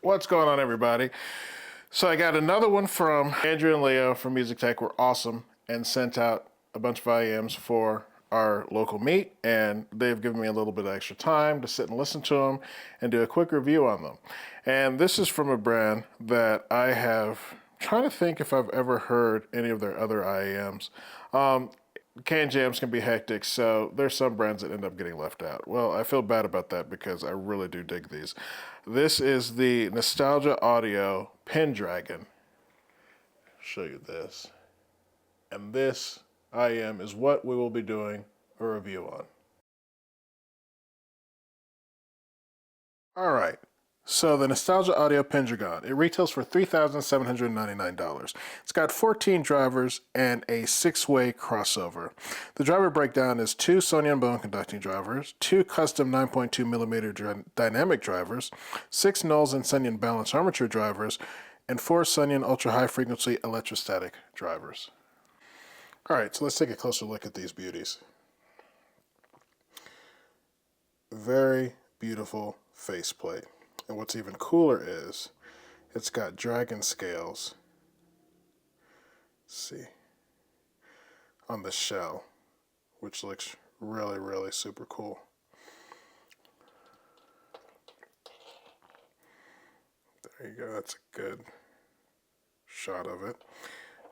What's going on, everybody? So I got another one from Andrew and Leo from Music Tech. Were awesome and sent out a bunch of IEMs for our local meet, and they've given me a little bit of extra time to sit and listen to them and do a quick review on them. And this is from a brand that I have trying to think if I've ever heard any of their other IEMs. Can jams can be hectic, so there's some brands that end up getting left out. Well, I feel bad about that because I really do dig these. This is the Nostalgia Audio Pendragon. Show you this. And this IEM is what we will be doing a review on. All right. So the Nostalgia Audio Pendragon, it retails for $3,799. It's got 14 drivers and a 6-way crossover. The driver breakdown is 2 Sony bone conducting drivers, 2 custom 9.2mm dynamic drivers, 6 Knowles and Sunyon balanced armature drivers, and 4 Sunyon ultra high frequency electrostatic drivers. All right, so let's take a closer look at these beauties. Very beautiful faceplate. And what's even cooler is it's got dragon scales, let's see, on the shell, which looks really, really super cool. There you go, that's a good shot of it.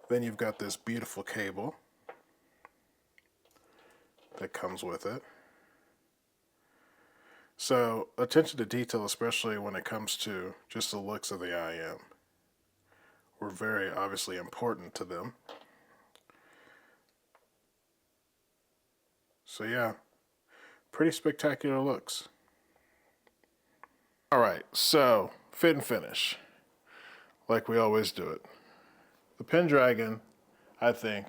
Then you've got this beautiful cable that comes with it. So attention to detail, especially when it comes to just the looks of the IEM, were very obviously important to them. So yeah, pretty spectacular looks. All right, so fit and finish, like we always do it. The Pendragon, I think,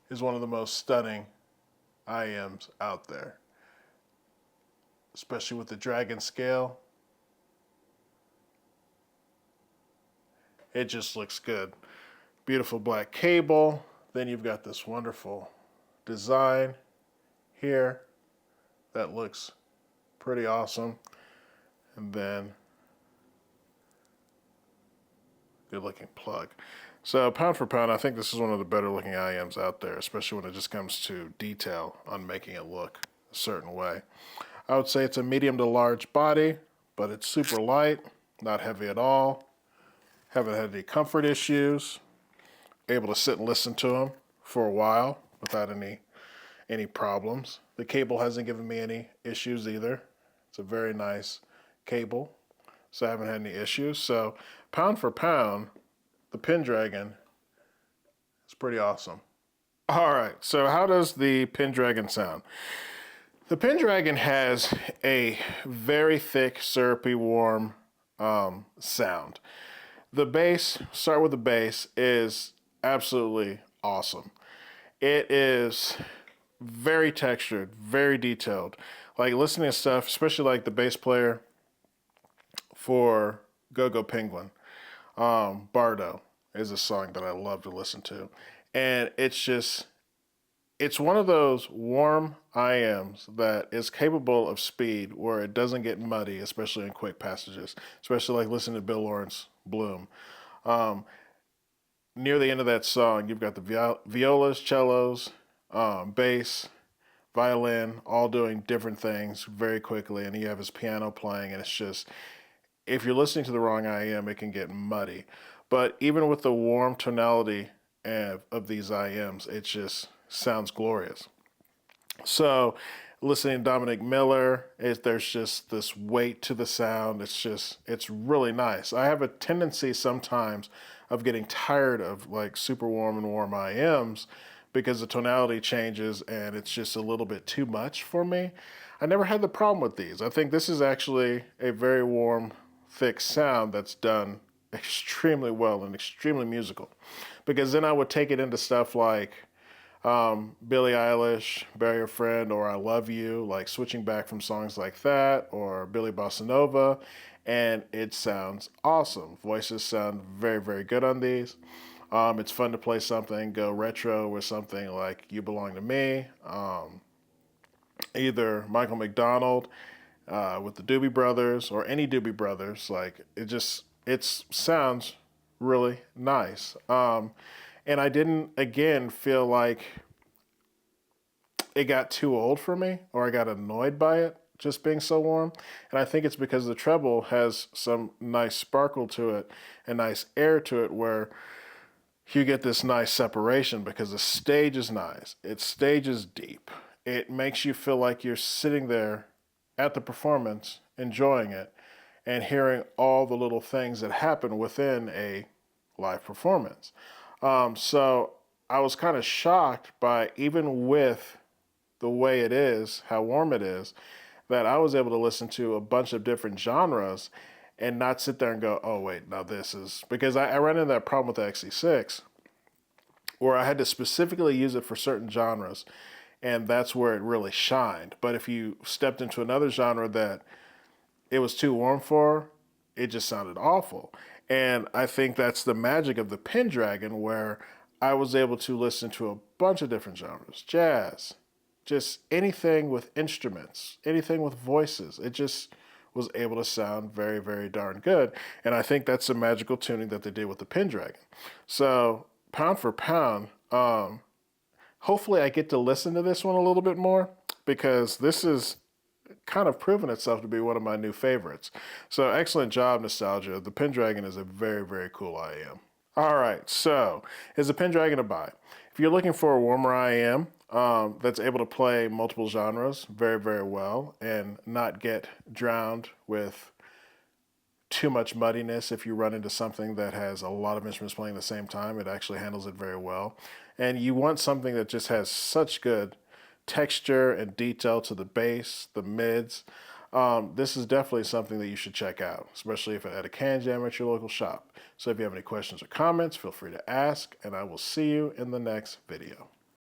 is one of the most stunning IEMs out there, especially with the dragon scale. It just looks good. Beautiful black cable. Then you've got this wonderful design here that looks pretty awesome. And then good looking plug. So pound for pound, I think this is one of the better looking IEMs out there, especially when it just comes to detail on making it look a certain way. I would say it's a medium to large body, but it's super light, not heavy at all. Haven't had any comfort issues. Able to sit and listen to them for a while without any problems. The cable hasn't given me any issues either. It's a very nice cable, so I haven't had any issues. So pound for pound, the Pendragon is pretty awesome. All right, so how does the Pendragon sound? The Pendragon has a very thick, syrupy, warm sound. The bass, start with the bass, is absolutely awesome. It is very textured, very detailed. Like listening to stuff, especially like the bass player for Go Go Penguin, Bardo is a song that I love to listen to. And it's one of those warm IEMs that is capable of speed where it doesn't get muddy, especially in quick passages, especially like listening to Bill Lawrence Bloom. Near the end of that song, you've got the violas, cellos, bass, violin, all doing different things very quickly, and you have his piano playing, and it's just, if you're listening to the wrong IEM, it can get muddy. But even with the warm tonality of these IEMs, it just sounds glorious. So listening to Dominic Miller, there's just this weight to the sound. It's really nice. I have a tendency sometimes of getting tired of like super warm and warm IEMs because the tonality changes and it's just a little bit too much for me. I never had the problem with these. I think this is actually a very warm, thick sound that's done extremely well and extremely musical. Because then I would take it into stuff like Billie Eilish, Bury Your Friend, or I Love You, like switching back from songs like that, or Billy Bossa Nova, and it sounds awesome. Voices sound very, very good on these. It's fun to play something, go retro with something like You Belong to Me, either Michael McDonald, with the Doobie Brothers or any Doobie Brothers. Like it sounds really nice. And I didn't again feel like it got too old for me or I got annoyed by it just being so warm. And I think it's because the treble has some nice sparkle to it and nice air to it where you get this nice separation because the stage is nice. Its stage is deep. It makes you feel like you're sitting there at the performance, enjoying it, and hearing all the little things that happen within a live performance. So I was kind of shocked by, even with the way it is, how warm it is, that I was able to listen to a bunch of different genres and not sit there and go, oh, wait, now this is, because I ran into that problem with the XC6 where I had to specifically use it for certain genres, and that's where it really shined. But if you stepped into another genre that it was too warm for, it just sounded awful. And I think that's the magic of the Pendragon, where I was able to listen to a bunch of different genres, jazz, just anything with instruments, anything with voices. It just was able to sound very, very darn good. And I think that's the magical tuning that they did with the Pendragon. So pound for pound, hopefully I get to listen to this one a little bit more because this is kind of proven itself to be one of my new favorites. So excellent job, Nostalgia. The Pendragon is a very, very cool IEM. All right, so is the Pendragon a buy? If you're looking for a warmer IEM that's able to play multiple genres very, very well and not get drowned with too much muddiness, if you run into something that has a lot of instruments playing at the same time, it actually handles it very well. And you want something that just has such good texture and detail to the bass, the mids. This is definitely something that you should check out, especially if at a can jam at your local shop. So if you have any questions or comments, feel free to ask, and I will see you in the next video.